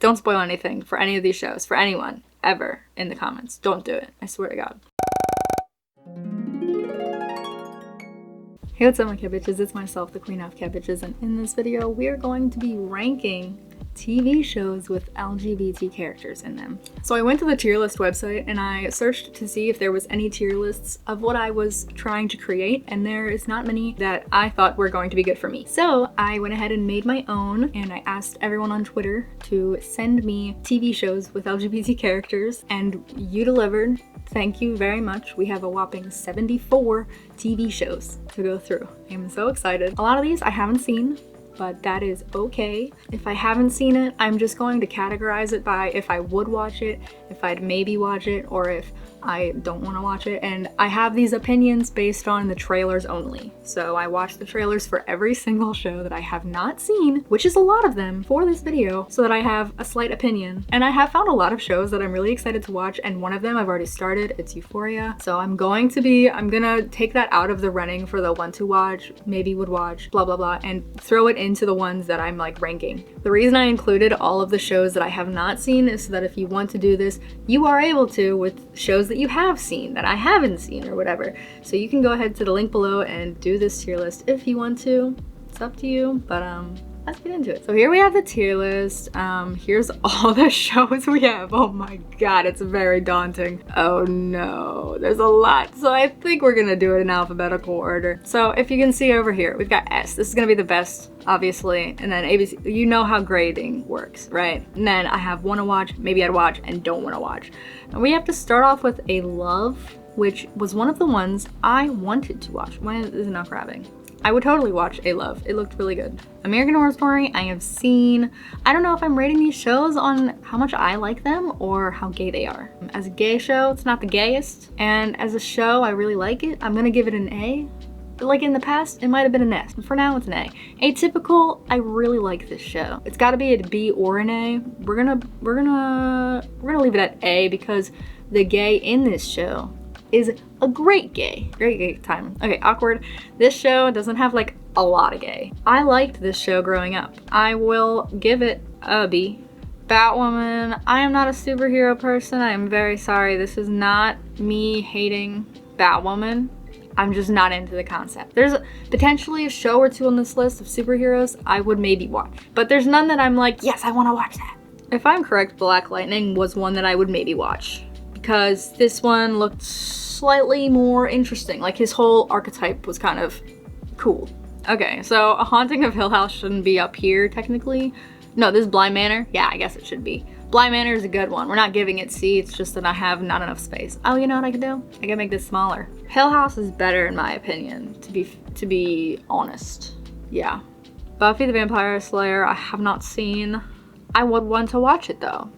Don't spoil anything for any of these shows, for anyone, ever, in the comments. Don't do it. I swear to God. Hey, what's up, my cabbages? It's myself, the Queen of Cabbages, and in this video, we are going to be ranking TV shows with LGBT characters in them. So I went to the tier list website and I searched to see if there was any tier lists of what I was trying to create, and there is not many that I thought were going to be good for me. So I went ahead and made my own, and I asked everyone on Twitter to send me TV shows with LGBT characters, and you delivered. Thank you very much. We have a whopping 74 TV shows to go through. I'm so excited. A lot of these I haven't seen, but that is okay. If I haven't seen it, I'm just going to categorize it by if I would watch it, if I'd maybe watch it, or if I don't want to watch it. And I have these opinions based on the trailers only. So I watched the trailers for every single show that I have not seen, which is a lot of them for this video, so that I have a slight opinion. And I have found a lot of shows that I'm really excited to watch, and one of them I've already started. It's Euphoria. So I'm gonna take that out of the running for the want to watch, maybe would watch, blah blah blah, and throw it into the ones that I'm like ranking. The reason I included all of the shows that I have not seen is so that if you want to do this, you are able to with shows that you have seen that I haven't seen or whatever. So you can go ahead to the link below and do this tier list if you want to. It's up to you, but let's get into it. So here we have the tier list. Here's all the shows we have. Oh my god, it's very daunting. Oh no, there's a lot. So I think we're gonna do it in alphabetical order. So if you can see over here, we've got S. This is gonna be the best, obviously, and then ABC. You know how grading works, right? And then I have wanna watch, maybe I'd watch, and don't wanna watch. And we have to start off with A Love, which was one of the ones I wanted to watch. Why is it not grabbing? I would totally watch A Love. It looked really good. American Horror Story, I have seen. I don't know if I'm rating these shows on how much I like them or how gay they are. As a gay show, it's not the gayest. And as a show, I really like it. I'm gonna give it an A. But like in the past, it might have been an S. For now, it's an A. Atypical, I really like this show. It's gotta be a B or an A. We're gonna leave it at A because the gay in this show is a great gay time. Okay, awkward. This show doesn't have like a lot of gay. I liked this show growing up. I will give it a B. Batwoman, I am not a superhero person. I am very sorry. This is not me hating Batwoman. I'm just not into the concept. There's potentially a show or two on this list of superheroes I would maybe watch, but there's none that I'm like, yes, I want to watch that. If I'm correct, Black Lightning was one that I would maybe watch, because this one looked slightly more interesting. Like his whole archetype was kind of cool. Okay, so A Haunting of Hill House shouldn't be up here technically. No, this is Bly Manor. Yeah, I guess it should be. Bly Manor is a good one. We're not giving it C, it's just that I have not enough space. Oh, you know what I could do? I can make this smaller. Hill House is better in my opinion, to be honest. Yeah. Buffy the Vampire Slayer, I have not seen. I would want to watch it though.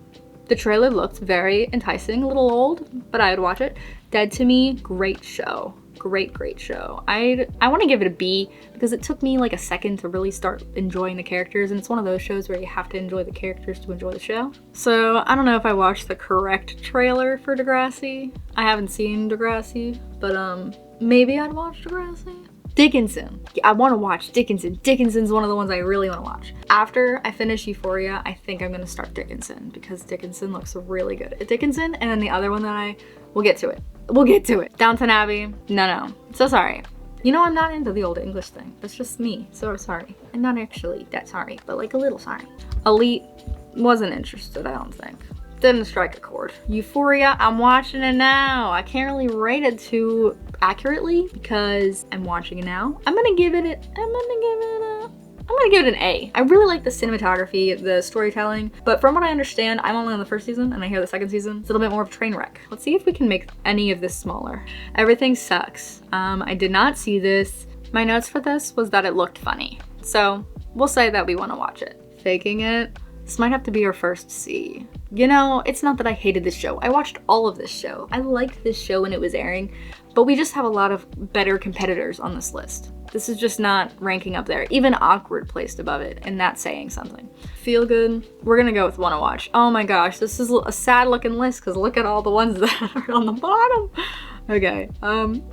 The trailer looked very enticing, a little old, but I would watch it. Dead to Me, great show. Great show. I want to give it a B because it took me like a second to really start enjoying the characters, and it's one of those shows where you have to enjoy the characters to enjoy the show. So I don't know if I watched the correct trailer for Degrassi. I haven't seen Degrassi, but maybe I'd watch Degrassi. Dickinson. I want to watch Dickinson. Dickinson's one of the ones I really want to watch. After I finish Euphoria, I think I'm going to start Dickinson because Dickinson looks really good. Dickinson, and then the other one that we'll get to it. We'll get to it. Downton Abbey. No. So sorry. You know I'm not into the old English thing. That's just me. So sorry. I'm not actually that sorry, but like a little sorry. Elite. Wasn't interested, I don't think. Didn't strike a chord. Euphoria, I'm watching it now. I can't really rate it too accurately because I'm watching it now. I'm gonna give it an A. I really like the cinematography, the storytelling, but from what I understand, I'm only on the first season and I hear the second season, it's a little bit more of a train wreck. Let's see if we can make any of this smaller. Everything Sucks. I did not see this. My notes for this was that it looked funny. So we'll say that we want to watch it. Faking It. This might have to be our first C. You know, it's not that I hated this show. I watched all of this show. I liked this show when it was airing, but we just have a lot of better competitors on this list. This is just not ranking up there. Even Awkward placed above it, and that's saying something. Feel Good, we're gonna go with Wanna Watch. Oh my gosh, this is a sad looking list because look at all the ones that are on the bottom. Okay,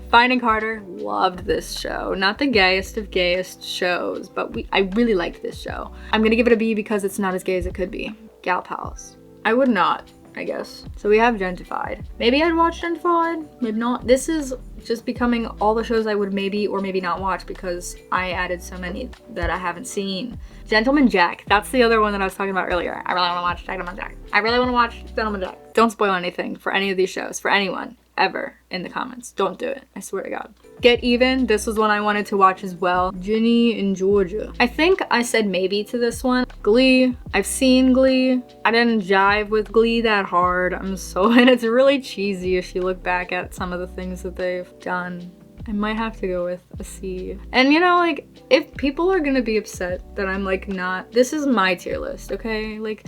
Finding Carter, loved this show. Not the gayest of gayest shows, but I really liked this show. I'm gonna give it a B because it's not as gay as it could be. gal pals. I would not, I guess. So we have Gentified. Maybe I'd watch Gentified, maybe not. This is just becoming all the shows I would maybe or maybe not watch because I added so many that I haven't seen. Gentleman Jack, that's the other one that I was talking about earlier. I really want to watch Gentleman Jack. I really want to watch Gentleman Jack. Don't spoil anything for any of these shows, for anyone, ever, in the comments. Don't do it, I swear to God. Get Even, this was one I wanted to watch as well. Ginny in Georgia. I think I said maybe to this one. Glee, I've seen Glee. I didn't jive with Glee that hard. And it's really cheesy if you look back at some of the things that they've done. I might have to go with a C. And you know, like, if people are gonna be upset that I'm like not, this is my tier list, okay? Like,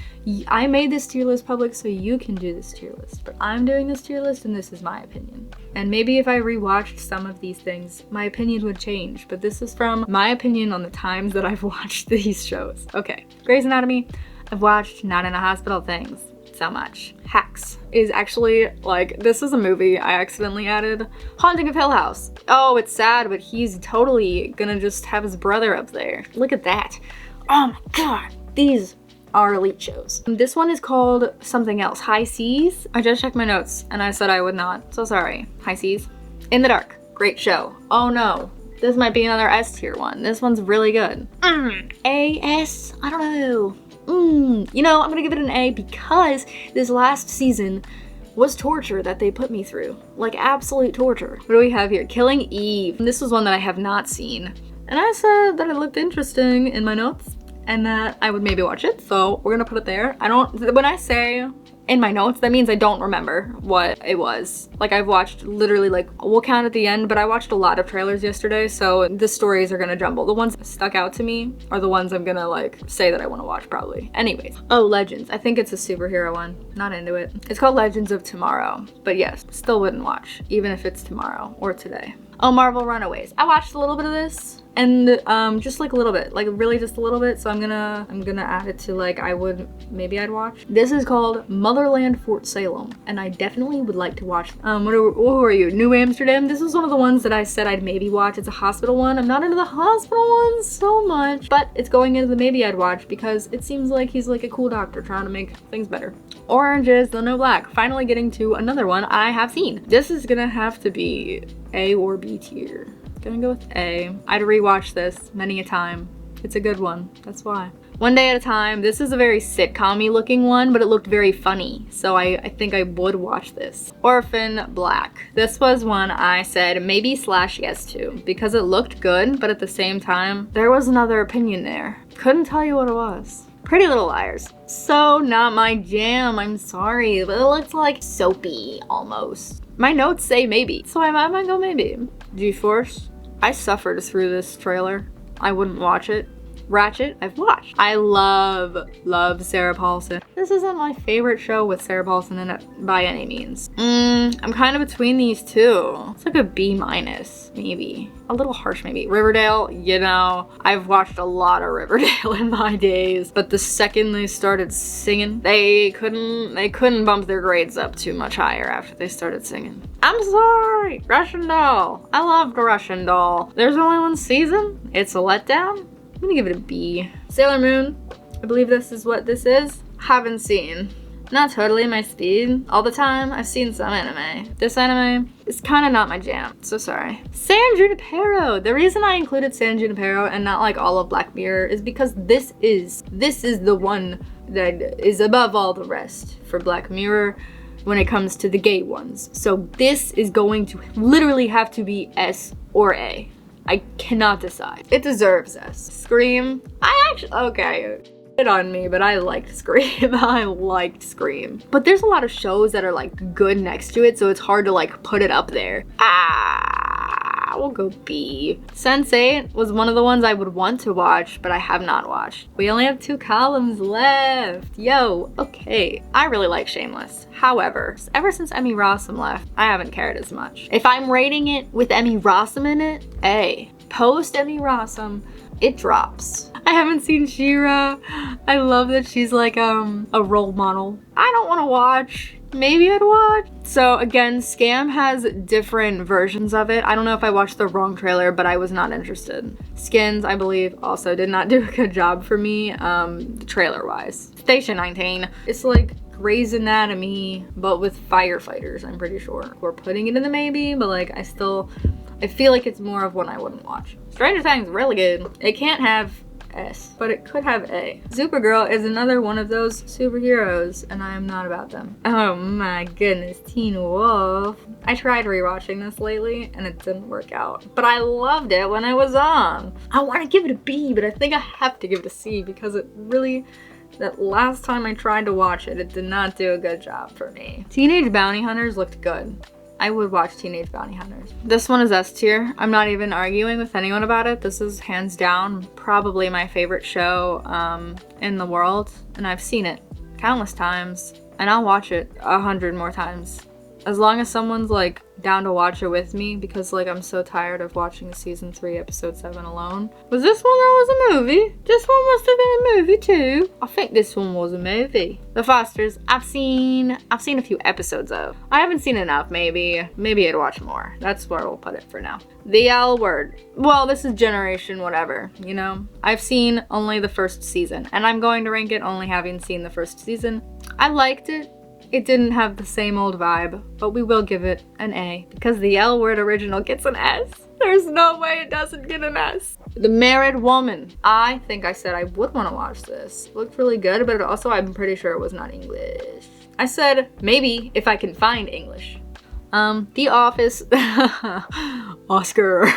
I made this tier list public so you can do this tier list, but I'm doing this tier list and this is my opinion. And maybe if I rewatched some of these things, my opinion would change, but this is from my opinion on the times that I've watched these shows. Okay, Grey's Anatomy, I've watched Not in a Hospital Things. So much. Hacks is actually like, this is a movie I accidentally added. Haunting of Hill House. Oh, it's sad, but he's totally gonna just have his brother up there. Look at that. Oh my God. These are elite shows. This one is called something else. High Seas. I just checked my notes and I said I would not. So sorry. High Seas. In the Dark. Great show. Oh no. This might be another S tier one. This one's really good. A-S? I don't know. You know, I'm gonna give it an A because this last season was torture that they put me through. Like, absolute torture. What do we have here? Killing Eve. This was one that I have not seen. And I said that it looked interesting in my notes and that I would maybe watch it. So we're gonna put it there. When I say in my notes, that means I don't remember what it was. Like, I've watched literally, like, we'll count at the end, but I watched a lot of trailers yesterday, so the stories are gonna jumble. The ones that stuck out to me are the ones I'm gonna, like, say that I want to watch, probably. Anyways. Oh, Legends. I think it's a superhero one. Not into it. It's called Legends of Tomorrow. But yes, still wouldn't watch, even if it's tomorrow or today. Oh, Marvel Runaways. I watched a little bit of this. And just like a little bit, like really just a little bit. So I'm gonna add it to, like, maybe I'd watch. This is called Motherland Fort Salem, and I definitely would like to watch. Who are you? New Amsterdam. This is one of the ones that I said I'd maybe watch. It's a hospital one. I'm not into the hospital ones so much, but it's going into the maybe I'd watch because it seems like he's like a cool doctor trying to make things better. Orange is the New Black. Finally getting to another one I have seen. This is gonna have to be A or B tier. Gonna go with A. I'd rewatch this many a time. It's a good one, that's why. One Day at a Time. This is a very sitcom-y looking one, but it looked very funny, so I think I would watch this. Orphan Black. This was one I said maybe / yes to, because it looked good, but at the same time, there was another opinion there. Couldn't tell you what it was. Pretty Little Liars. So not my jam, I'm sorry, but it looks like soapy almost. My notes say maybe, so I might go maybe. G-Force. I suffered through this trailer. I wouldn't watch it. Ratchet, I've watched. I love Sarah Paulson. This isn't my favorite show with Sarah Paulson in it by any means. I'm kind of between these two. It's like a B-, maybe. A little harsh, maybe. Riverdale, you know, I've watched a lot of Riverdale in my days, but the second they started singing, they couldn't bump their grades up too much higher after they started singing. I'm sorry, Russian Doll. I loved Russian Doll. There's only one season. It's a letdown. I'm gonna give it a B. Sailor Moon, I believe this is what this is. Haven't seen. Not totally my speed all the time. I've seen some anime. This anime is kind of not my jam, so sorry. San Junipero. The reason I included San Junipero and not like all of Black Mirror is because this is the one that is above all the rest for Black Mirror when it comes to the gay ones. So this is going to literally have to be S or A. I cannot decide. It deserves S. Scream. Okay, it on me, but I liked Scream. I liked Scream. But there's a lot of shows that are like good next to it, so it's hard to like put it up there. We'll go B. Sense8 was one of the ones I would want to watch, but I have not watched. We only have 2 columns left. Yo, okay. I really like Shameless. However, ever since Emmy Rossum left, I haven't cared as much. If I'm rating it with Emmy Rossum in it, A. Post Emmy Rossum, it drops. I haven't seen She-Ra. I love that she's like a role model. I don't want to watch. Maybe I'd watch. So again, Scam has different versions of it. I don't know if I watched the wrong trailer, but I was not interested. Skins, I believe, also did not do a good job for me, trailer wise. Station 19. It's like Grey's Anatomy, but with firefighters, I'm pretty sure. We're putting it in the maybe, but like I feel like it's more of one I wouldn't watch. Stranger Things, really good. It can't have S, but it could have A. Supergirl is another one of those superheroes, and I am not about them. Oh my goodness, Teen Wolf. I tried rewatching this lately, and it didn't work out. But I loved it when it was on. I want to give it a B, but I think I have to give it a C because it really... That last time I tried to watch it, it did not do a good job for me. Teenage Bounty Hunters looked good. I would watch Teenage Bounty Hunters. This one is S tier. I'm not even arguing with anyone about it. This is hands down probably my favorite show in the world. And I've seen it countless times. And I'll watch it 100 more times. As long as someone's like down to watch it with me, because like I'm so tired of watching season 3 episode 7 alone. Was this one that was a movie? This one must have been a movie too. I think this one was a movie. The Fosters, I've seen a few episodes of. I haven't seen enough, maybe I'd watch more. That's where we'll put it for now. The L Word. Well, this is generation whatever, you know? I've seen only the first season, and I'm going to rank it only having seen the first season. I liked it. It didn't have the same old vibe, but we will give it an A because the L Word original gets an S. There's no way it doesn't get an S. The Married Woman. I think I said I would want to watch this. It looked really good, but also I'm pretty sure it was not English. I said maybe if I can find English. The Office. Oscar.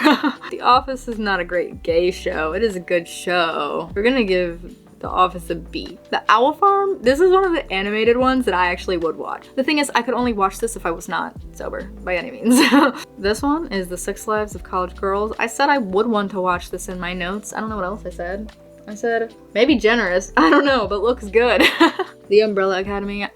The Office is not a great gay show. It is a good show. We're gonna give The Office a B. The Owl Farm, this is one of the animated ones that I actually would watch. The thing is, I could only watch this if I was not sober, by any means. This one is The 6 Lives of College Girls. I said I would want to watch this in my notes. I don't know what else I said. I said, maybe generous. I don't know, but looks good. The Umbrella Academy.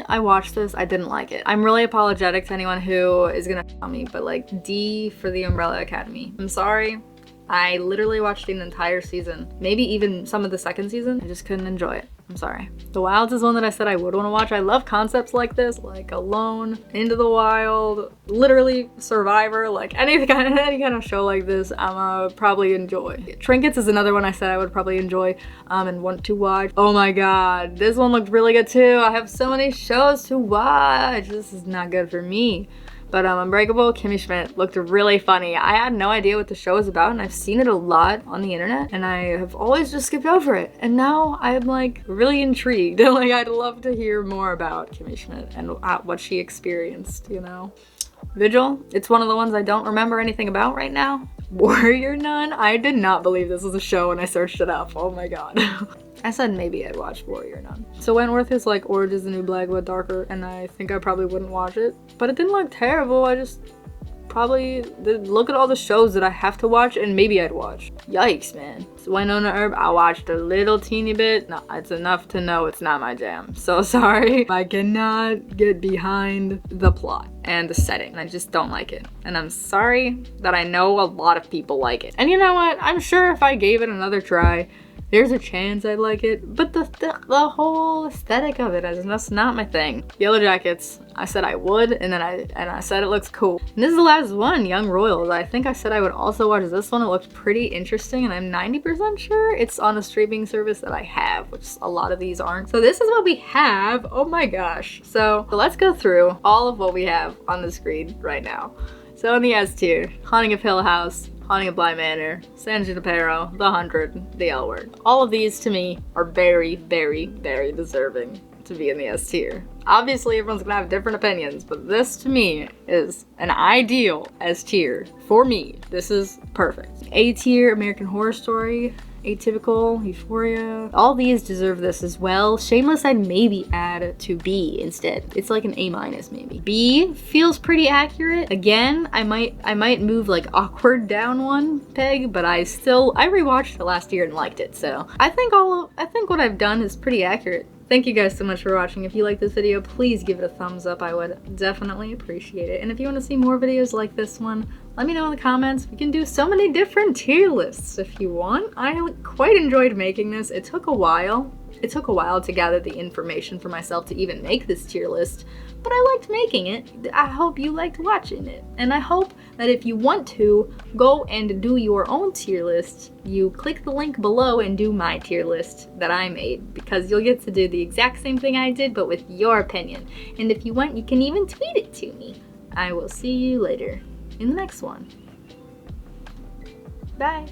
I watched this. I didn't like it. I'm really apologetic to anyone who is gonna tell me, but like D for The Umbrella Academy. I'm sorry. I literally watched an entire season, maybe even some of the second season. I just couldn't enjoy it. I'm sorry. The Wilds is one that I said I would want to watch. I love concepts like this, like Alone, Into the Wild, literally Survivor, like any kind of show like this, I'm probably enjoy. Trinkets is another one I said I would probably enjoy and want to watch. Oh my god, this one looked really good too. I have so many shows to watch. This is not good for me. But Unbreakable Kimmy Schmidt looked really funny. I had no idea what the show was about, and I've seen it a lot on the internet, and I have always just skipped over it. And now I'm like really intrigued. Like I'd love to hear more about Kimmy Schmidt and what she experienced, you know? Vigil, it's one of the ones I don't remember anything about right now. Warrior Nun, I did not believe this was a show when I searched it up. Oh my god. I said maybe I'd watch Warrior Nun. So Wentworth is like Orange is the New Black but darker, and I think I probably wouldn't watch it. But it didn't look terrible. I just probably look at all the shows that I have to watch and maybe I'd watch. Yikes, man. So Winona Earp, I watched a little teeny bit. No, it's enough to know it's not my jam. So sorry. I cannot get behind the plot and the setting. I just don't like it. And I'm sorry that I know a lot of people like it. And you know what? I'm sure if I gave it another try, there's a chance I'd like it, but the whole aesthetic of it is just not my thing. Yellow Jackets, I said I would, and then I said it looks cool. And this is the last one, Young Royals. I think I said I would also watch this one. It looks pretty interesting, and I'm 90% sure it's on a streaming service that I have, which a lot of these aren't. So this is what we have. Oh my gosh. So let's go through all of what we have on the screen right now. So in the S tier, Haunting of Hill House, Haunting of Bly Manor, San Junipero, The 100, The L Word. All of these to me are very, very, very deserving to be in the S tier. Obviously everyone's gonna have different opinions, but this to me is an ideal S tier. For me, this is perfect. A tier, American Horror Story, Atypical, Euphoria. All these deserve this as well. Shameless I'd maybe add to B instead. It's like an A- maybe. B feels pretty accurate. Again, I might move like Awkward down one peg, but I rewatched it last year and liked it. So I think what I've done is pretty accurate. Thank you guys so much for watching. If you like this video, please give it a thumbs up. I would definitely appreciate it. And if you want to see more videos like this one, let me know in the comments. We can do so many different tier lists if you want. I quite enjoyed making this. It took a while. It took a while to gather the information for myself to even make this tier list, but I liked making it. I hope you liked watching it. And I hope that if you want to go and do your own tier list, you click the link below and do my tier list that I made, because you'll get to do the exact same thing I did, but with your opinion. And if you want, you can even tweet it to me. I will see you later in the next one. Bye.